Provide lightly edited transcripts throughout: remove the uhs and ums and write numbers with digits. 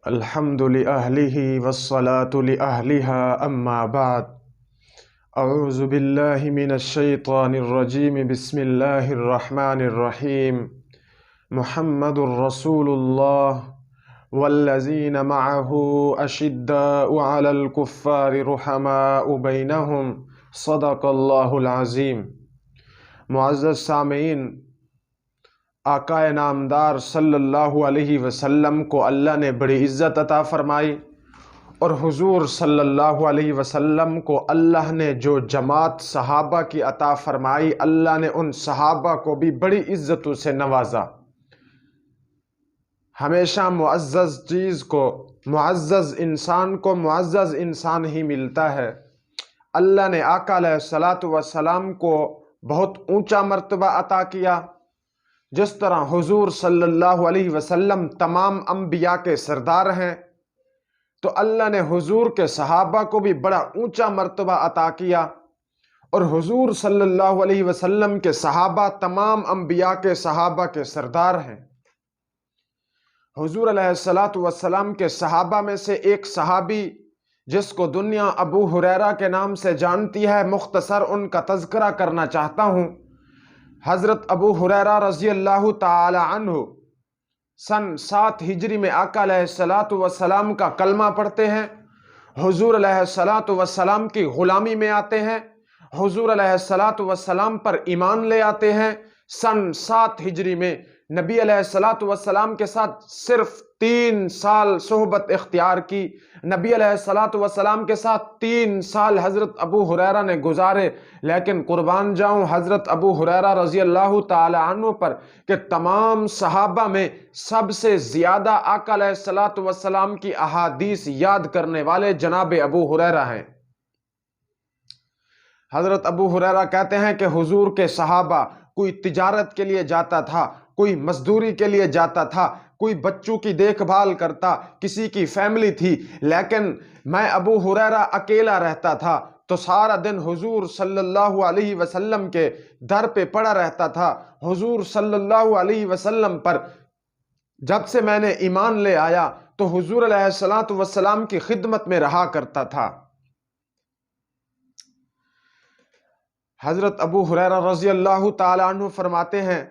الحمد لأهله والصلاة لأهلها أما بعد أعوذ بالله من الشيطان الرجيم بسم الله الرحمن الرحيم محمد رسول الله والذين معه أشداء على الكفار رحماء بينهم صدق الله العظيم۔ معزز سامعین، آقا نامدار صلی اللہ علیہ وسلم کو اللہ نے بڑی عزت عطا فرمائی، اور حضور صلی اللہ علیہ وسلم کو اللہ نے جو جماعت صحابہ کی عطا فرمائی، اللہ نے ان صحابہ کو بھی بڑی عزتوں سے نوازا۔ ہمیشہ معزز چیز کو، معزز انسان کو معزز انسان ہی ملتا ہے۔ اللہ نے آقا علیہ الصلاۃ والسلام کو بہت اونچا مرتبہ عطا کیا، جس طرح حضور صلی اللہ علیہ وسلم تمام انبیاء کے سردار ہیں، تو اللہ نے حضور کے صحابہ کو بھی بڑا اونچا مرتبہ عطا کیا، اور حضور صلی اللہ علیہ وسلم کے صحابہ تمام انبیاء کے صحابہ کے سردار ہیں۔ حضور علیہ الصلاۃ والسلام کے صحابہ میں سے ایک صحابی جس کو دنیا ابو ہریرہ کے نام سے جانتی ہے، مختصر ان کا تذکرہ کرنا چاہتا ہوں۔ حضرت ابو ہریرہ رضی اللہ تعالی عنہ سن 7 ہجری میں آقا علیہ الصلاۃ والسلام کا کلمہ پڑھتے ہیں، حضور علیہ الصلاۃ والسلام کی غلامی میں آتے ہیں، حضور علیہ الصلاۃ والسلام پر ایمان لے آتے ہیں۔ سن 7 ہجری میں نبی علیہ الصلاۃ والسلام کے ساتھ صرف 3 سال صحبت اختیار کی۔ نبی علیہ الصلاۃ والسلام کے ساتھ 3 سال حضرت ابو ہریرہ نے گزارے، لیکن قربان جاؤں حضرت ابو ہریرہ رضی اللہ تعالی عنہ پر کہ تمام صحابہ میں سب سے زیادہ آقا علیہ الصلاۃ والسلام کی احادیث یاد کرنے والے جناب ابو ہریرہ ہیں۔ حضرت ابو ہریرہ کہتے ہیں کہ حضور کے صحابہ، کوئی تجارت کے لیے جاتا تھا، کوئی مزدوری کے لیے جاتا تھا، کوئی بچوں کی دیکھ بھال کرتا، کسی کی فیملی تھی، لیکن میں ابو ہریرہ اکیلا رہتا تھا، تو سارا دن حضور صلی اللہ علیہ وسلم کے در پہ پڑا رہتا تھا۔ حضور صلی اللہ علیہ وسلم پر جب سے میں نے ایمان لے آیا تو حضور علیہ الصلاۃ والسلام کی خدمت میں رہا کرتا تھا۔ حضرت ابو ہریرہ رضی اللہ تعالی عنہ فرماتے ہیں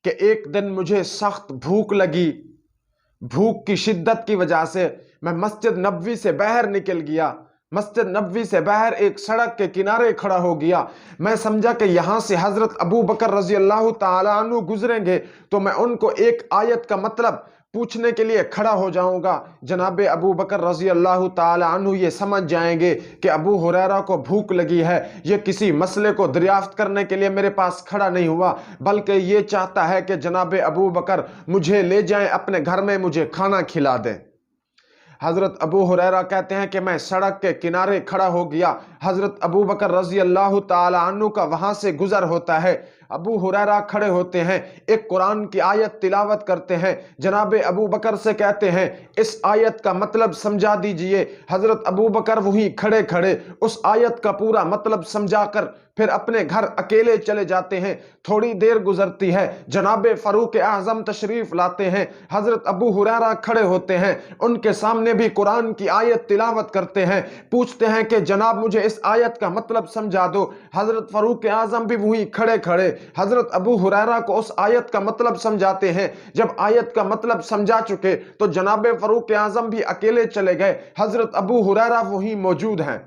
کہ ایک دن مجھے سخت بھوک لگی، بھوک کی شدت کی وجہ سے میں مسجد نبوی سے باہر نکل گیا، مسجد نبوی سے باہر ایک سڑک کے کنارے کھڑا ہو گیا۔ میں سمجھا کہ یہاں سے حضرت ابو بکر رضی اللہ تعالی عنہ گزریں گے تو میں ان کو ایک آیت کا مطلب پوچھنے کے لیے کھڑا ہو جاؤں گا۔ جناب ابو بکر رضی اللہ تعالی عنہ یہ سمجھ جائیں گے کہ ابو ہریرہ کو بھوک لگی ہے، یہ کسی مسئلے کو دریافت کرنے کے لیے میرے پاس کھڑا نہیں ہوا، بلکہ یہ چاہتا ہے کہ جناب ابو بکر مجھے لے جائیں اپنے گھر میں، مجھے کھانا کھلا دیں۔ حضرت ابو ہریرہ کہتے ہیں کہ میں سڑک کے کنارے کھڑا ہو گیا، حضرت ابو بکر رضی اللہ تعالی عنہ کا وہاں سے گزر ہوتا ہے۔ ابو ہریرہ کھڑے ہوتے ہیں، ایک قرآن کی آیت تلاوت کرتے ہیں، جناب ابو بکر سے کہتے ہیں اس آیت کا مطلب سمجھا دیجئے۔ حضرت ابو بکر وہیں کھڑے کھڑے اس آیت کا پورا مطلب سمجھا کر پھر اپنے گھر اکیلے چلے جاتے ہیں۔ تھوڑی دیر گزرتی ہے، جناب فاروق اعظم تشریف لاتے ہیں، حضرت ابو ہریرہ کھڑے ہوتے ہیں، ان کے سامنے بھی قرآن کی آیت تلاوت کرتے ہیں، پوچھتے ہیں کہ جناب مجھے اس آیت کا مطلب سمجھا دو۔ حضرت فاروق اعظم بھی وہیں کھڑے کھڑے حضرت ابو ہریرہ کو اس آیت کا مطلب سمجھاتے ہیں۔ جب آیت کا مطلب سمجھا چکے تو جناب فاروق اعظم بھی اکیلے چلے گئے، حضرت ابو ہریرہ وہیں موجود ہیں۔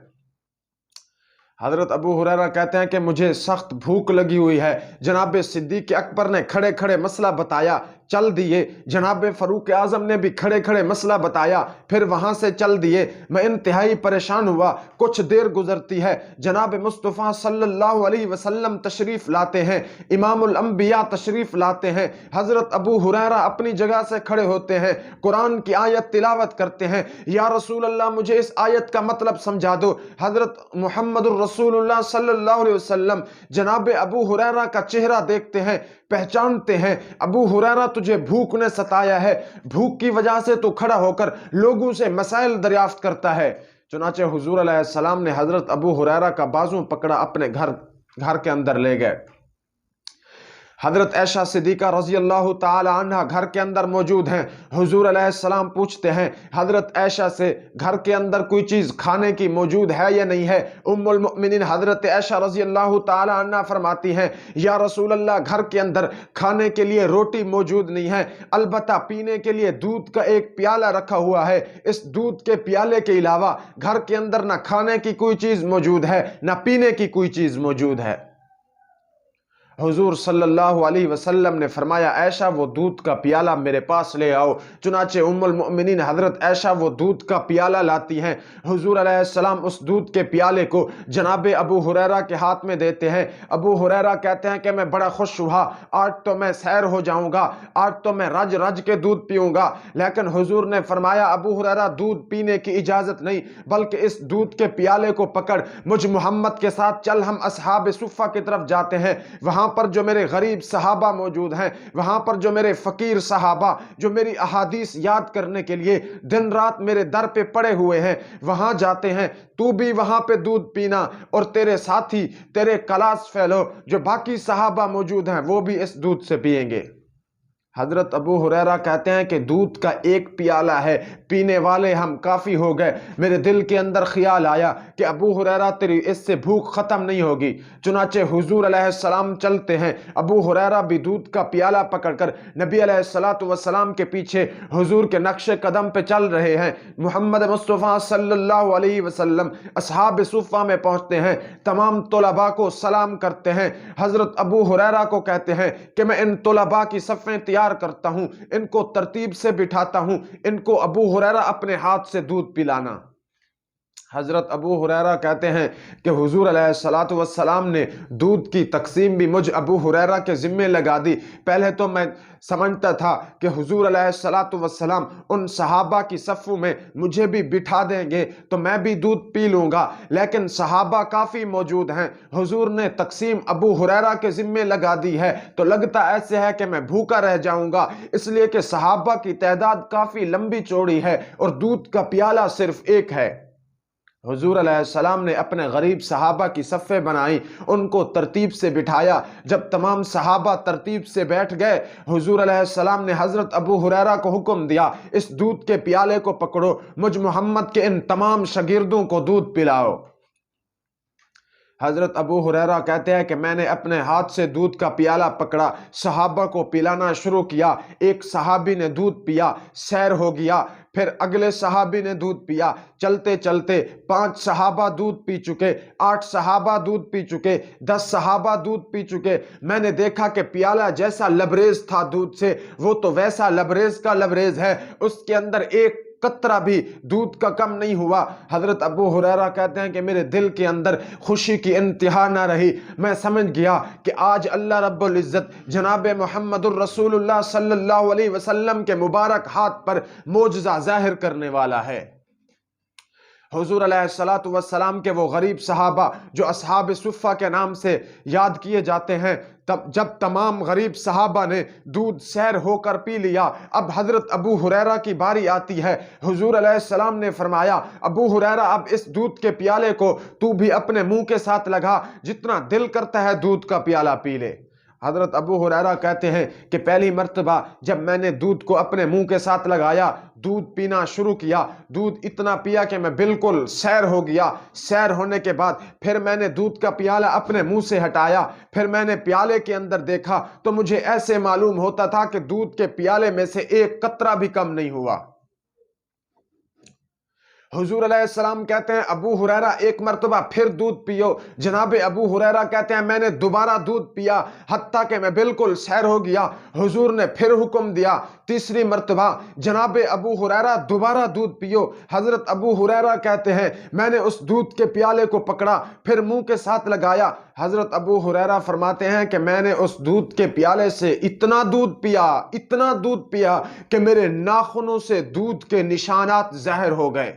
حضرت ابو ہریرہ کہتے ہیں کہ مجھے سخت بھوک لگی ہوئی ہے۔ جناب صدیق اکبر نے کھڑے کھڑے مسئلہ بتایا، چل دیے۔ جناب فاروق اعظم نے بھی کھڑے کھڑے مسئلہ بتایا، پھر وہاں سے چل دیے۔ میں انتہائی پریشان ہوا۔ کچھ دیر گزرتی ہے، جناب مصطفیٰ صلی اللہ علیہ وسلم تشریف لاتے ہیں، امام الانبیاء تشریف لاتے ہیں۔ حضرت ابو ہریرہ اپنی جگہ سے کھڑے ہوتے ہیں، قرآن کی آیت تلاوت کرتے ہیں، یا رسول اللہ مجھے اس آیت کا مطلب سمجھا دو۔ حضرت محمد رسول اللہ صلی اللہ علیہ وسلم جناب ابو ہریرہ کا چہرہ دیکھتے ہیں، پہچانتے ہیں، ابو ہریرہ تجھے بھوک نے ستایا ہے، بھوک کی وجہ سے تو کھڑا ہو کر لوگوں سے مسائل دریافت کرتا ہے۔ چنانچہ حضور علیہ السلام نے حضرت ابو ہریرہ کا بازو پکڑا، اپنے گھر کے اندر لے گئے۔ حضرت عائشہ صدیقہ رضی اللہ تعالی عنہ گھر کے اندر موجود ہیں۔ حضور علیہ السلام پوچھتے ہیں حضرت عائشہ سے گھر کے اندر کوئی چیز کھانے کی موجود ہے یا نہیں ہے؟ ام المؤمنین حضرت عائشہ رضی اللہ تعالی عنہ فرماتی ہیں یا رسول اللہ گھر کے اندر کھانے کے لیے روٹی موجود نہیں ہے، البتہ پینے کے لیے دودھ کا ایک پیالہ رکھا ہوا ہے، اس دودھ کے پیالے کے علاوہ گھر کے اندر نہ کھانے کی کوئی چیز موجود ہے نہ پینے کی کوئی چیز موجود ہے۔ حضور صلی اللہ علیہ وسلم نے فرمایا عائشہ وہ دودھ کا پیالہ میرے پاس لے آؤ۔ چنانچہ ام المؤمنین حضرت عائشہ وہ دودھ کا پیالہ لاتی ہیں۔ حضور علیہ السلام اس دودھ کے پیالے کو جناب ابو ہریرہ کے ہاتھ میں دیتے ہیں۔ ابو ہریرہ کہتے ہیں کہ میں بڑا خوش ہوا، آج تو میں سیر ہو جاؤں گا، آج تو میں رج رج کے دودھ پیوں گا۔ لیکن حضور نے فرمایا ابو ہریرہ دودھ پینے کی اجازت نہیں، بلکہ اس دودھ کے پیالے کو پکڑ، مجھ محمد کے ساتھ چل، ہم اصحاب صفہ کی طرف جاتے ہیں، وہاں پر جو میرے غریب صحابہ موجود ہیں، وہاں پر جو میرے فقیر صحابہ جو میری احادیث یاد کرنے کے لیے دن رات میرے در پہ پڑے ہوئے ہیں، وہاں جاتے ہیں، تو بھی وہاں پہ دودھ پینا، اور تیرے ساتھی، تیرے کلاس فیلو جو باقی صحابہ موجود ہیں وہ بھی اس دودھ سے پیئیں گے۔ حضرت ابو ہریرہ کہتے ہیں کہ دودھ کا ایک پیالہ ہے، پینے والے ہم کافی ہو گئے، میرے دل کے اندر خیال آیا کہ ابو ہریرہ تیری اس سے بھوک ختم نہیں ہوگی۔ چنانچہ حضور علیہ السلام چلتے ہیں، ابو ہریرہ بھی دودھ کا پیالہ پکڑ کر نبی علیہ السلام کے پیچھے حضور کے نقش قدم پہ چل رہے ہیں۔ محمد مصطفیٰ صلی اللہ علیہ وسلم اصحاب صفہ میں پہنچتے ہیں، تمام طلباء کو سلام کرتے ہیں، حضرت ابو ہریرہ کو کہتے ہیں کہ میں ان طلباء کی صفیں تیار کرتا ہوں، ان کو ترتیب سے بٹھاتا ہوں، ان کو ابو ہریرہ اپنے ہاتھ سے دودھ پلانا۔ حضرت ابو ہریرہ کہتے ہیں کہ حضور علیہ السلام نے دودھ کی تقسیم بھی مجھ ابو ہریرہ کے ذمے لگا دی۔ پہلے تو میں سمجھتا تھا کہ حضور علیہ السلام ان صحابہ کی صفوں میں مجھے بھی بٹھا دیں گے تو میں بھی دودھ پی لوں گا، لیکن صحابہ کافی موجود ہیں، حضور نے تقسیم ابو ہریرہ کے ذمے لگا دی ہے، تو لگتا ایسے ہے کہ میں بھوکا رہ جاؤں گا، اس لیے کہ صحابہ کی تعداد کافی لمبی چوڑی ہے اور دودھ کا پیالہ صرف ایک ہے۔ حضور علیہ السلام نے اپنے غریب صحابہ کی صفیں بنائیں، ان کو ترتیب سے بٹھایا۔ جب تمام صحابہ ترتیب سے بیٹھ گئے، حضور علیہ السلام نے حضرت ابو ہریرہ کو حکم دیا اس دودھ کے پیالے کو پکڑو، مجھ محمد کے ان تمام شاگردوں کو دودھ پلاؤ۔ حضرت ابو ہریرہ کہتے ہیں کہ میں نے اپنے ہاتھ سے دودھ کا پیالہ پکڑا، صحابہ کو پلانا شروع کیا، ایک صحابی نے دودھ پیا، سیر ہو گیا، پھر اگلے صحابی نے دودھ پیا، چلتے چلتے 5 صحابہ دودھ پی چکے، 8 صحابہ دودھ پی چکے، 10 صحابہ دودھ پی چکے۔ میں نے دیکھا کہ پیالہ جیسا لبریز تھا دودھ سے، وہ تو ویسا لبریز کا لبریز ہے، اس کے اندر ایک قطرہ بھی دودھ کا کم نہیں ہوا۔ حضرت ابو ہریرہ کہتے ہیں کہ میرے دل کے اندر خوشی کی انتہا نہ رہی، میں سمجھ گیا کہ آج اللہ رب العزت جناب محمد الرسول اللہ صلی اللہ علیہ وسلم کے مبارک ہاتھ پر معجزہ ظاہر کرنے والا ہے۔ حضور علیہ السلام کے وہ غریب صحابہ جو اصحاب صفہ کے نام سے یاد کیے جاتے ہیں، جب تمام غریب صحابہ نے دودھ سیر ہو کر پی لیا، اب حضرت ابو ہریرہ کی باری آتی ہے۔ حضور علیہ السلام نے فرمایا ابو ہریرہ اب اس دودھ کے پیالے کو تو بھی اپنے منہ کے ساتھ لگا، جتنا دل کرتا ہے دودھ کا پیالہ پی لے۔ حضرت ابو ہریرہ کہتے ہیں کہ پہلی مرتبہ جب میں نے دودھ کو اپنے منہ کے ساتھ لگایا، دودھ پینا شروع کیا، دودھ اتنا پیا کہ میں بالکل سیر ہو گیا۔ سیر ہونے کے بعد پھر میں نے دودھ کا پیالہ اپنے منہ سے ہٹایا، پھر میں نے پیالے کے اندر دیکھا تو مجھے ایسے معلوم ہوتا تھا کہ دودھ کے پیالے میں سے ایک قطرہ بھی کم نہیں ہوا۔ حضور علیہ السلام کہتے ہیں ابو ہریرہ ایک مرتبہ پھر دودھ پیو۔ جناب ابو ہریرہ کہتے ہیں میں نے دوبارہ دودھ پیا، حتیٰ کہ میں بالکل سیر ہو گیا۔ حضور نے پھر حکم دیا تیسری مرتبہ جناب ابو ہریرہ دوبارہ دودھ پیو۔ حضرت ابو ہریرہ کہتے ہیں میں نے اس دودھ کے پیالے کو پکڑا، پھر منہ کے ساتھ لگایا۔ حضرت ابو ہریرہ فرماتے ہیں کہ میں نے اس دودھ کے پیالے سے اتنا دودھ پیا کہ میرے ناخنوں سے دودھ کے نشانات ظاہر ہو گئے،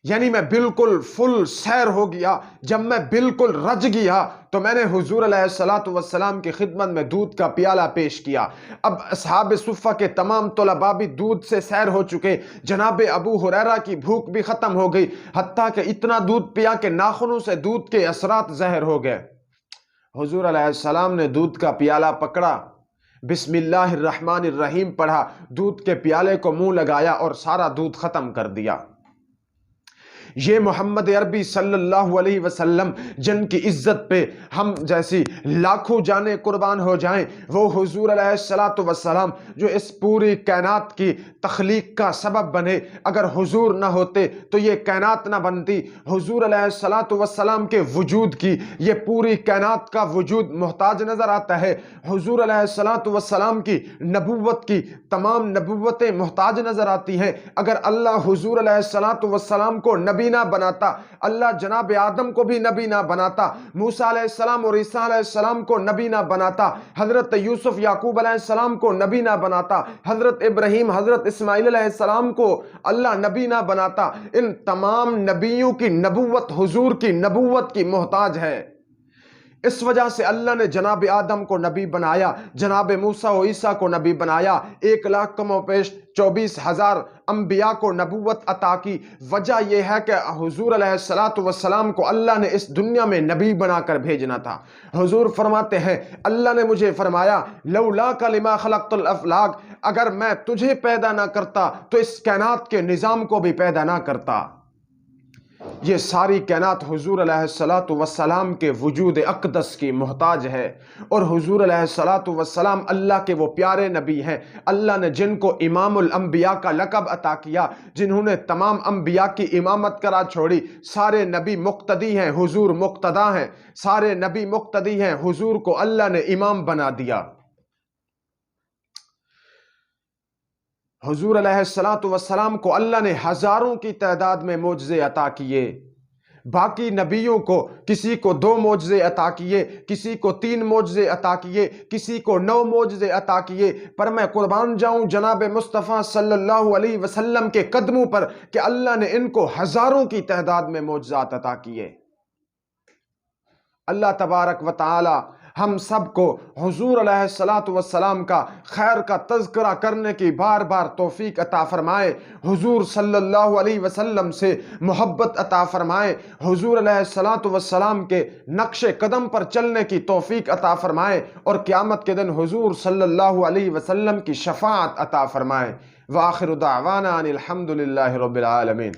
یعنی میں بالکل فل سیر ہو گیا۔ جب میں بالکل رج گیا تو میں نے حضور علیہ السلام کی خدمت میں دودھ کا پیالہ پیش کیا۔ اب اصحاب صفہ کے تمام طلباء بھی دودھ سے سیر ہو چکے، جناب ابو ہریرہ کی بھوک بھی ختم ہو گئی، حتیٰ کہ اتنا دودھ پیا کہ ناخنوں سے دودھ کے اثرات ظاہر ہو گئے۔ حضور علیہ السلام نے دودھ کا پیالہ پکڑا، بسم اللہ الرحمن الرحیم پڑھا، دودھ کے پیالے کو منہ لگایا اور سارا دودھ ختم کر دیا۔ یہ محمد عربی صلی اللہ علیہ وسلم جن کی عزت پہ ہم جیسی لاکھوں جانیں قربان ہو جائیں، وہ حضور علیہ الصلوۃ والسلام جو اس پوری کائنات کی تخلیق کا سبب بنے، اگر حضور نہ ہوتے تو یہ کائنات نہ بنتی۔ حضور علیہ الصلوۃ والسلام کے وجود کی یہ پوری کائنات کا وجود محتاج نظر آتا ہے۔ حضور علیہ الصلوۃ والسلام کی نبوت کی تمام نبوتیں محتاج نظر آتی ہیں۔ اگر اللہ حضور علیہ الصلوۃ والسلام کو نبی نہ بناتا، اللہ جناب آدم کو بھی نبی نہ بناتا، موسیٰ علیہ السلام اور عیسیٰ علیہ السلام کو نبی نہ بناتا، حضرت یوسف یعقوب علیہ السلام کو نبی نہ بناتا، حضرت ابراہیم حضرت اسماعیل علیہ السلام کو اللہ نبی نہ بناتا، ان تمام نبیوں کی نبوت حضور کی نبوت کی محتاج ہے۔ اس وجہ سے اللہ نے جناب آدم کو نبی بنایا، جناب موسیٰ و عیسیٰ کو نبی بنایا، 1,00,000 کم و بیش 24,000 انبیاء کو نبوت عطا کی۔ وجہ یہ ہے کہ حضور علیہ الصلوۃ والسلام کو اللہ نے اس دنیا میں نبی بنا کر بھیجنا تھا۔ حضور فرماتے ہیں اللہ نے مجھے فرمایا لولاک لما خلقت الافلاک، اگر میں تجھے پیدا نہ کرتا تو اس کائنات کے نظام کو بھی پیدا نہ کرتا۔ یہ ساری کائنات حضور علیہ الصلوۃ والسلام کے وجود اقدس کی محتاج ہے، اور حضور علیہ الصلوۃ والسلام اللہ کے وہ پیارے نبی ہیں، اللہ نے جن کو امام الانبیاء کا لقب عطا کیا، جنہوں نے تمام انبیاء کی امامت کرا چھوڑی۔ سارے نبی مقتدی ہیں، حضور مقتدا ہیں، سارے نبی مقتدی ہیں، حضور کو اللہ نے امام بنا دیا۔ حضور علیہ الصلوۃ والسلام کو اللہ نے ہزاروں کی تعداد میں معجزے عطا کیے، باقی نبیوں کو کسی کو 2 معجزے عطا کیے، کسی کو 3 معجزے عطا کیے، کسی کو 9 معجزے عطا کیے، پر میں قربان جاؤں جناب مصطفیٰ صلی اللہ علیہ وسلم کے قدموں پر کہ اللہ نے ان کو ہزاروں کی تعداد میں معجزات عطا کیے۔ اللہ تبارک و تعالی ہم سب کو حضور علیہ الصلوۃ والسلام کا خیر کا تذکرہ کرنے کی بار بار توفیق عطا فرمائے، حضور صلی اللہ علیہ وسلم سے محبت عطا فرمائے، حضور علیہ الصلوۃ والسلام کے نقش قدم پر چلنے کی توفیق عطا فرمائے، اور قیامت کے دن حضور صلی اللہ علیہ وسلم کی شفاعت عطا فرمائے۔ وآخر دعوانا ان الحمد للہ رب العالمین۔